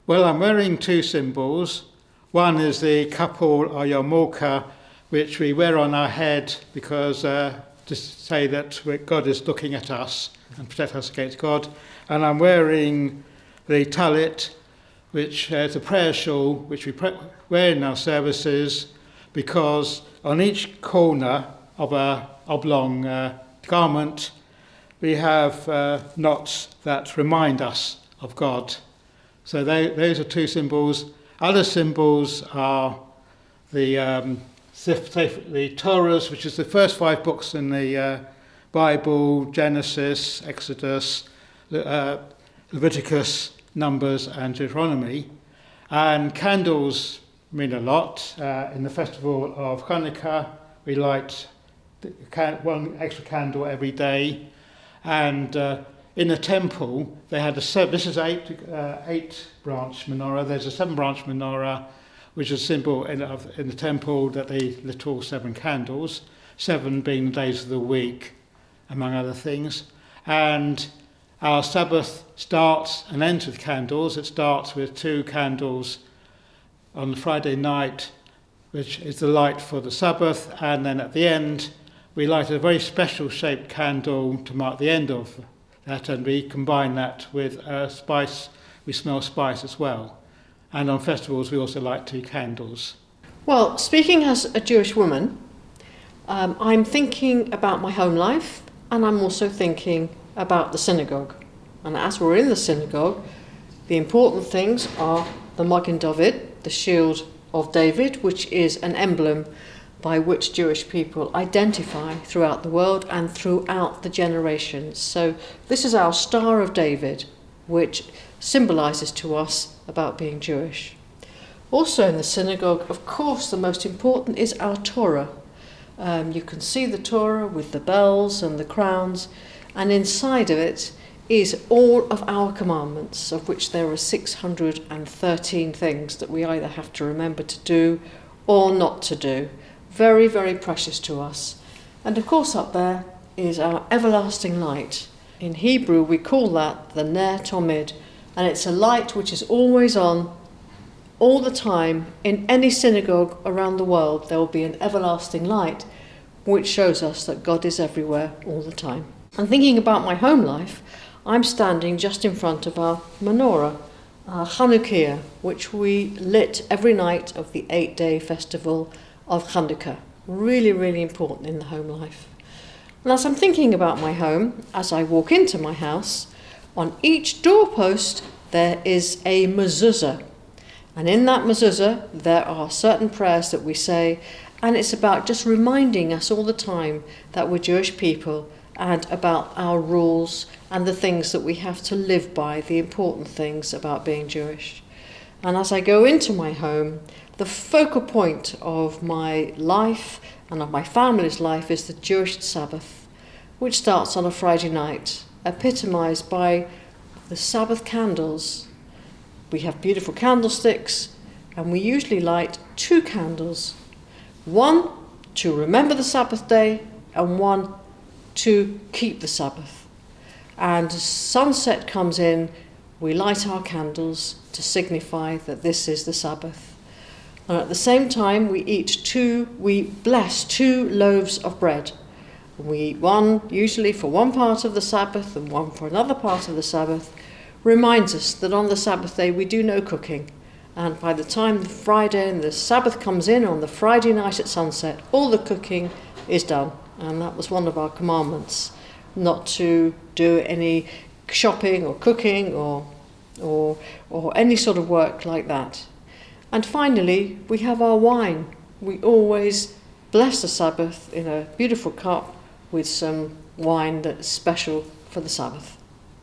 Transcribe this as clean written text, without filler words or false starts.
Well, I'm wearing two symbols. One is the kapul or yarmulke, which we wear on our head because to say that God is looking at us and protect us against God. And I'm wearing the talit, which is a prayer shawl, which we wear in our services, because on each corner of a oblong garment, we have knots that remind us of God. So those are two symbols. Other symbols are the Torahs, which is the first 5 books in the Bible: Genesis, Exodus, Leviticus, Numbers, and Deuteronomy. And candles mean a lot. In the festival of Hanukkah, we light one extra candle every day. And in the temple, they had this is 8-branch menorah. There's a 7-branch menorah, which is a symbol in the temple that they lit all 7 candles, 7 being the days of the week, among other things. And our Sabbath starts and ends with candles. It starts with 2 candles on the Friday night, which is the light for the Sabbath, and then at the end, we light a very special shaped candle to mark the end of that, and we combine that with spice. We smell spice as well. And on festivals, we also light 2 candles. Well, speaking as a Jewish woman, I'm thinking about my home life, and I'm also thinking about the synagogue. And as we're in the synagogue, the important things are the Magen David, the shield of David, which is an emblem by which Jewish people identify throughout the world and throughout the generations. So this is our Star of David, which symbolizes to us about being Jewish. Also in the synagogue, of course, the most important is our Torah. You can see the Torah with the bells and the crowns, and inside of it is all of our commandments, of which there are 613 things that we either have to remember to do or not to do. Very, very precious to us. And of course up there is our everlasting light. In Hebrew we call that the NATRE, and it's a light which is always on, all the time. In any synagogue around the world there will be an everlasting light which shows us that God is everywhere all the time. And thinking about my home life, I'm standing just in front of our Menorah, our Chanukiah, which we lit every night of the 8-day festival of Hanukkah. Really, really important in the home life. And as I'm thinking about my home, as I walk into my house, on each doorpost there is a mezuzah. And in that mezuzah there are certain prayers that we say, and it's about just reminding us all the time that we're Jewish people and about our rules and the things that we have to live by, the important things about being Jewish. And as I go into my home, the focal point of my life and of my family's life is the Jewish Sabbath, which starts on a Friday night, epitomized by the Sabbath candles. We have beautiful candlesticks, and we usually light 2 candles. One to remember the Sabbath day, and one to keep the Sabbath. And as sunset comes in, we light our candles to signify that this is the Sabbath. And at the same time, we bless 2 loaves of bread. We eat one usually for one part of the Sabbath and one for another part of the Sabbath. Reminds us that on the Sabbath day we do no cooking. And by the time the Friday and the Sabbath comes in on the Friday night at sunset, all the cooking is done. And that was one of our commandments, not to do any shopping or cooking or any sort of work like that. And finally, we have our wine. We always bless the Sabbath in a beautiful cup with some wine that's special for the Sabbath.